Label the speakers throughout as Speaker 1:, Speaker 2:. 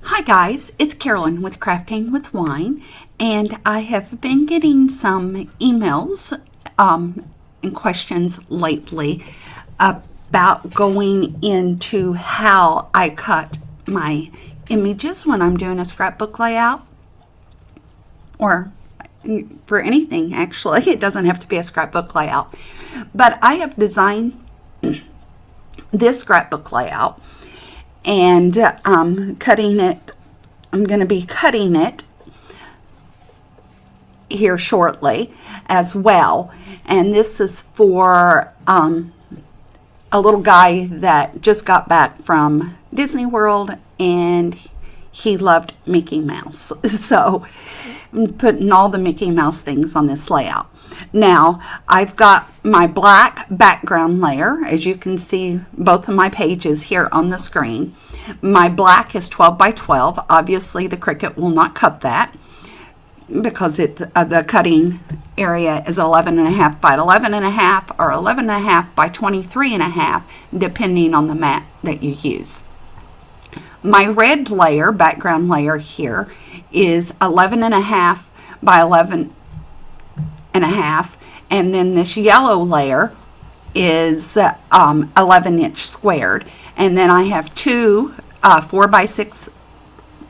Speaker 1: Hi guys, it's Carolyn with Crafting with Wine, and I have been getting some emails and questions lately about going into how I cut my images when I'm doing a scrapbook layout, or for anything actually. It doesn't have to be a scrapbook layout, but I have designed this scrapbook layout, and cutting it. I'm going to be cutting it here shortly as well. And this is for a little guy that just got back from Disney World, and he loved Mickey Mouse. So I'm putting all the Mickey Mouse things on this layout. Now, I've got my black background layer, as you can see both of my pages here on the screen. My black is 12 by 12. Obviously, the Cricut will not cut that because the cutting area is 11.5 by 11.5 or 11.5 by 23.5, depending on the mat that you use. My red layer, background layer here, is 11.5 by 11.5, and then this yellow layer is 11-inch squared, and then I have two 4x6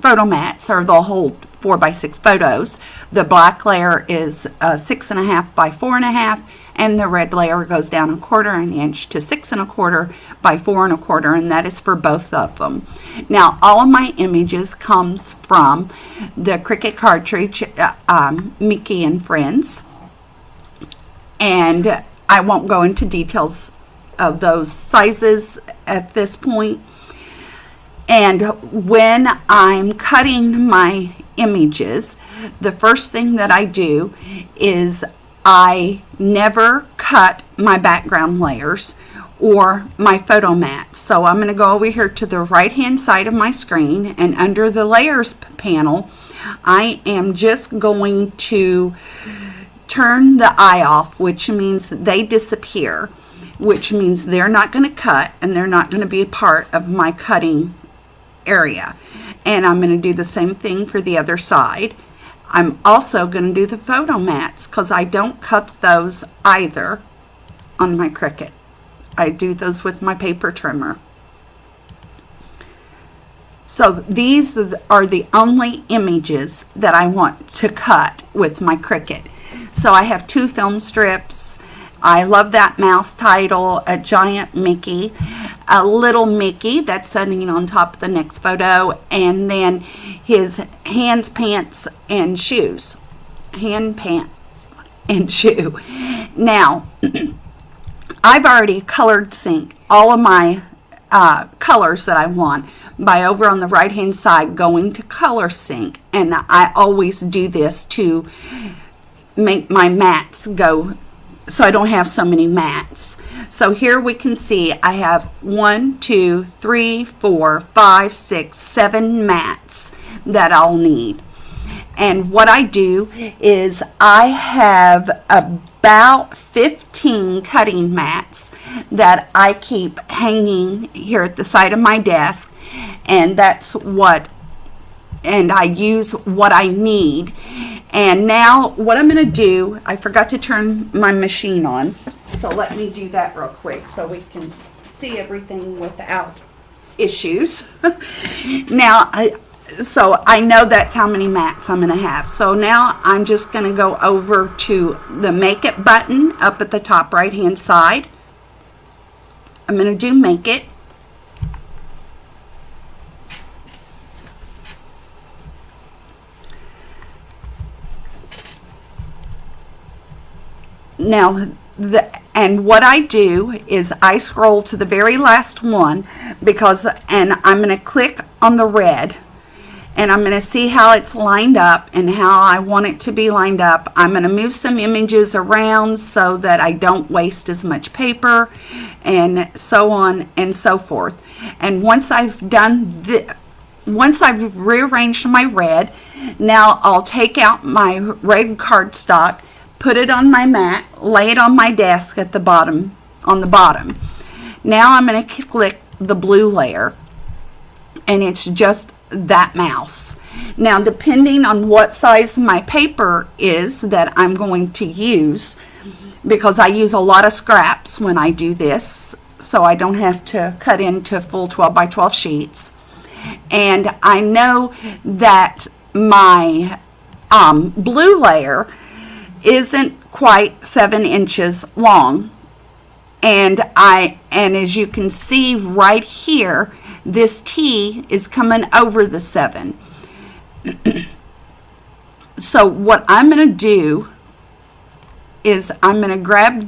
Speaker 1: photo mats, or they'll hold 4x6 photos. The black layer is 6.5 by 4.5, and the red layer goes down 1/4 inch to 6.25 by 4.25, and that is for both of them. Now, all of my images comes from the Cricut cartridge, Mickey and Friends, and I won't go into details of those sizes at this point. And when I'm cutting my images, the first thing that I do is I never cut my background layers or my photo mats. So I'm going to go over here to the right hand side of my screen, and under the layers panel, I am just going to turn the eye off, which means that they disappear, which means they're not going to cut and they're not going to be a part of my cutting area. And I'm going to do the same thing for the other side. I'm also going to do the photo mats because I don't cut those either on my Cricut. I do those with my paper trimmer. So these are the only images that I want to cut with my Cricut. So I have two film strips. I love that mouse title, a giant Mickey, a little Mickey that's sitting on top of the next photo, and then his hands, pants, and shoes. Hand, pant, and shoe. Now, I've already colored sync all of my colors that I want by over on the right hand side going to color sync, and I always do this to make my mats go so I don't have so many mats. So here we can see I have 1, 2, 3, 4, 5, 6, 7 mats that I'll need. And what I do is I have about 15 cutting mats that I keep hanging here at the side of my desk, and I use what I need. And now what I'm going to do, I forgot to turn my machine on, so let me do that real quick so we can see everything without issues. Now, so I know that's how many mats I'm going to have. So now I'm just going to go over to the Make It button up at the top right hand side. I'm going to do Make It. Now, and what I do is I scroll to the very last one and I'm going to click on the red, and I'm going to see how it's lined up and how I want it to be lined up. I'm going to move some images around so that I don't waste as much paper, and so on and so forth. And once I've rearranged my red, now I'll take out my red cardstock, put it on my mat, lay it on my desk at the bottom, on the bottom. Now I'm going to click the blue layer, and it's just that mouse. Now, depending on what size my paper is that I'm going to use, because I use a lot of scraps when I do this, so I don't have to cut into full 12 by 12 sheets. And I know that my blue layer isn't quite 7 inches long. And as you can see right here, this T is coming over the 7. So what I'm going to do is I'm going to grab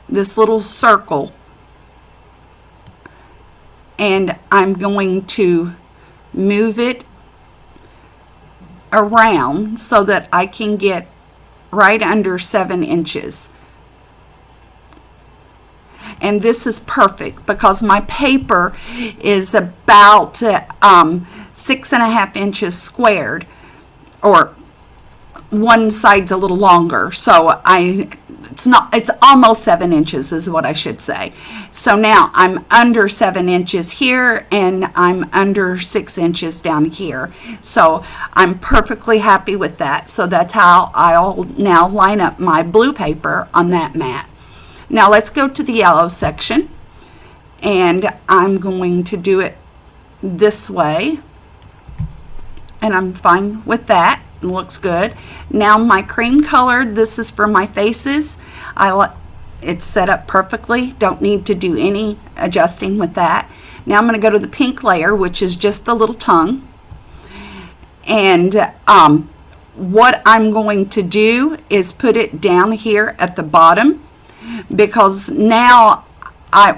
Speaker 1: this little circle, and I'm going to move it around so that I can get right under 7 inches. And this is perfect because my paper is about 6.5 inches squared, or one side's a little longer, so it's almost 7 inches is what I should say. So now I'm under 7 inches here, and I'm under 6 inches down here. So I'm perfectly happy with that. So that's how I'll now line up my blue paper on that mat. Now let's go to the yellow section, and I'm going to do it this way, and I'm fine with that. It looks good. Now my cream colored, this is for my faces. It's set up perfectly. Don't need to do any adjusting with that. Now I'm going to go to the pink layer, which is just the little tongue. And what I'm going to do is put it down here at the bottom, because now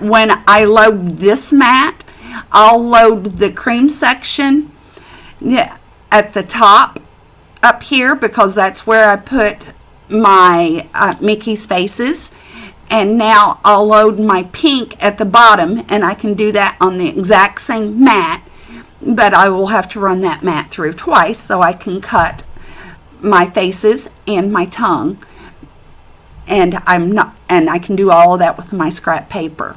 Speaker 1: when I load this mat, I'll load the cream section at the top up here, because that's where I put my Mickey's faces. And now I'll load my pink at the bottom, and I can do that on the exact same mat, but I will have to run that mat through twice so I can cut my faces and my tongue. And I can do all of that with my scrap paper.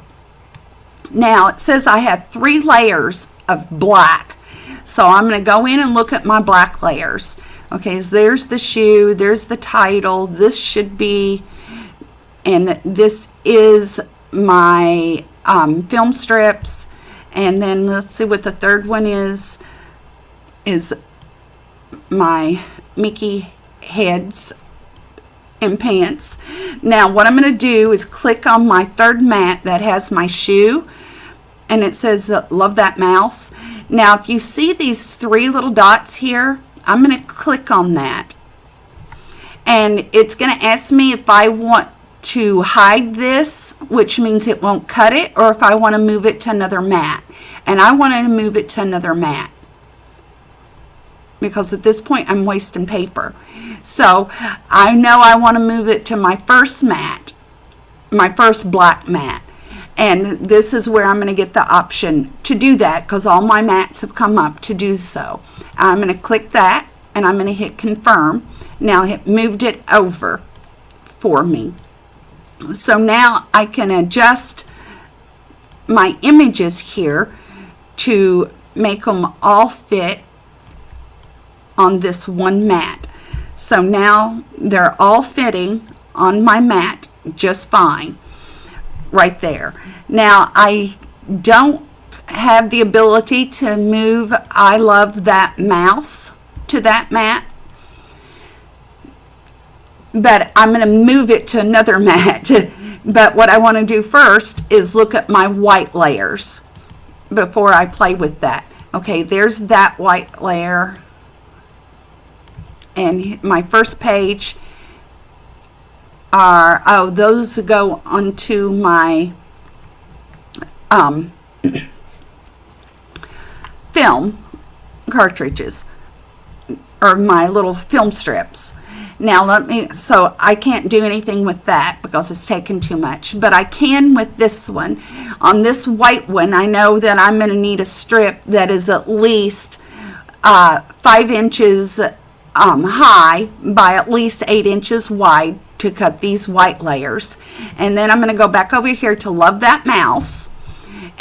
Speaker 1: Now it says I have 3 layers of black, so I'm going to go in and look at my black layers. Okay, so there's the shoe, there's the title, this should be, and this is my film strips, and then let's see what the third one is my Mickey heads and pants. Now what I'm going to do is click on my third mat that has my shoe, and it says love that mouse. Now if you see these 3 little dots here, I'm going to click on that, and it's going to ask me if I want to hide this, which means it won't cut it, or if I want to move it to another mat. And I want to move it to another mat, because at this point I'm wasting paper. So I know I want to move it to my first mat, my first black mat. And this is where I'm going to get the option to do that, because all my mats have come up to do so. I'm going to click that, and I'm going to hit confirm. Now it moved it over for me. So now I can adjust my images here to make them all fit on this one mat. So now they're all fitting on my mat just fine right there. Now I don't have the ability to move I love that mouse to that mat, but I'm going to move it to another mat. But what I want to do first is look at my white layers before I play with that. Okay, there's that white layer, and my first page are, those go onto my film cartridges, or my little film strips. Now so I can't do anything with that because it's taken too much, but I can with this one. On this white one, I know that I'm going to need a strip that is at least 5 inches high by at least 8 inches wide to cut these white layers. And then I'm going to go back over here to love that mouse,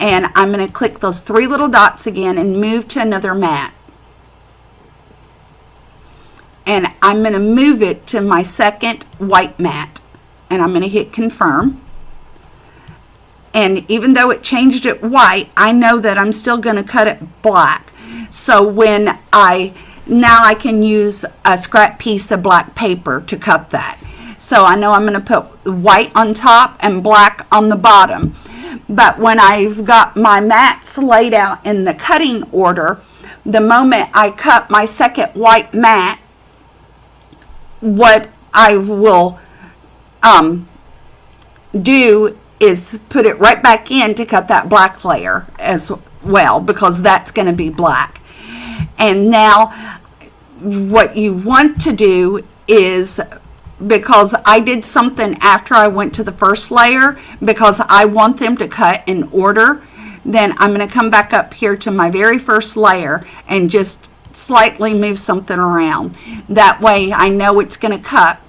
Speaker 1: and I'm going to click those 3 little dots again and move to another mat. And I'm going to move it to my second white mat, and I'm going to hit confirm. And even though it changed it white, I know that I'm still going to cut it black. So when now I can use a scrap piece of black paper to cut that. So I know I'm going to put white on top and black on the bottom. But when I've got my mats laid out in the cutting order, the moment I cut my second white mat, what I will do is put it right back in to cut that black layer as well, because that's going to be black. And now what you want to do is, because I did something after I went to the first layer, because I want them to cut in order, then I'm going to come back up here to my very first layer and just slightly move something around. That way I know it's going to cut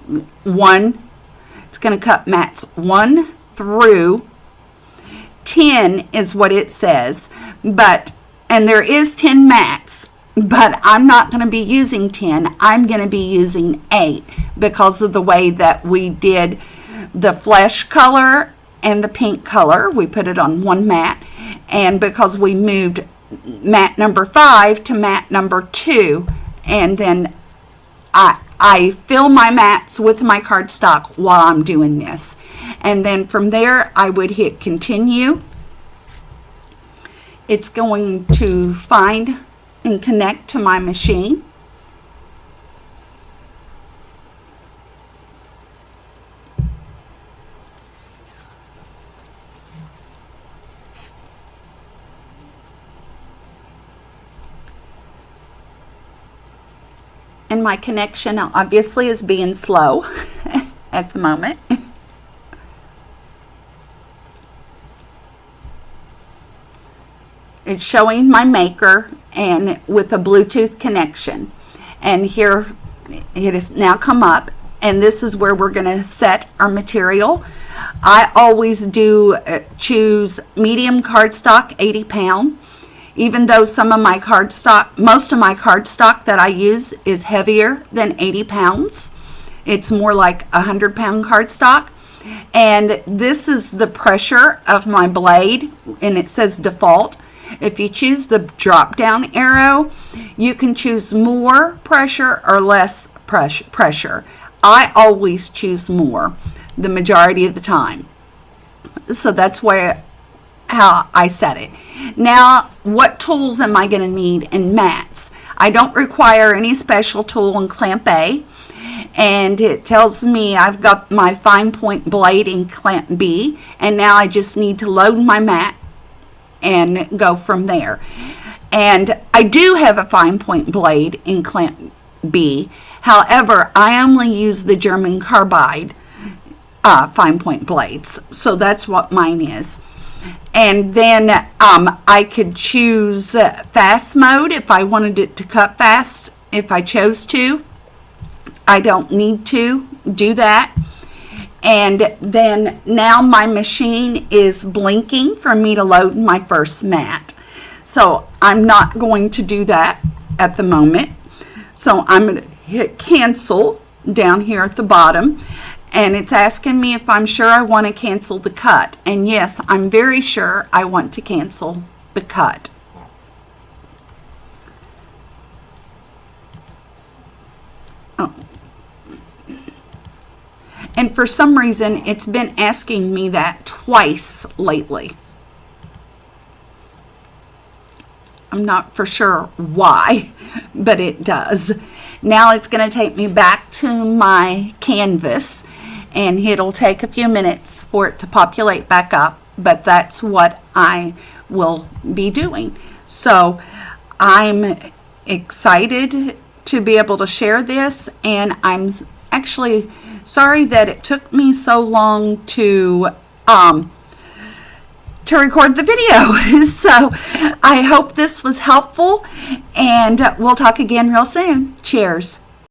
Speaker 1: mats 1 through 10 is what it says, and there is 10 mats, but I'm not going to be using 10. I'm going to be using 8 because of the way that we did the flesh color and the pink color. We put it on one mat, and because we moved mat number 5 to mat number 2, and then I fill my mats with my cardstock while I'm doing this. And then from there, I would hit continue. It's going to find and connect to my machine. And my connection obviously is being slow at the moment. It's showing my maker and with a Bluetooth connection. And here it has now come up, and this is where we're going to set our material. I always do choose medium cardstock, 80 pound. Even though most of my cardstock that I use is heavier than 80 pounds. It's more like 100-pound cardstock. And this is the pressure of my blade, and it says default. If you choose the drop-down arrow, you can choose more pressure or less pressure. I always choose more the majority of the time. So that's how I set it. Now, what tools am I going to need in mats? I don't require any special tool in clamp A, and it tells me I've got my fine point blade in clamp B, and now I just need to load my mat and go from there. And I do have a fine point blade in clamp B. However, I only use the German carbide fine point blades, so that's what mine is. And then I could choose fast mode if I wanted it to cut fast, if I chose to. I don't need to do that. And then now my machine is blinking for me to load my first mat. So I'm not going to do that at the moment. So I'm going to hit cancel down here at the bottom. And it's asking me if I'm sure I want to cancel the cut. And yes, I'm very sure I want to cancel the cut. Oh. And for some reason, it's been asking me that twice lately. I'm not for sure why, but it does. Now it's going to take me back to my canvas, and it'll take a few minutes for it to populate back up, but that's what I will be doing. So I'm excited to be able to share this, and I'm actually sorry that it took me so long to record the video. So I hope this was helpful, and we'll talk again real soon. Cheers.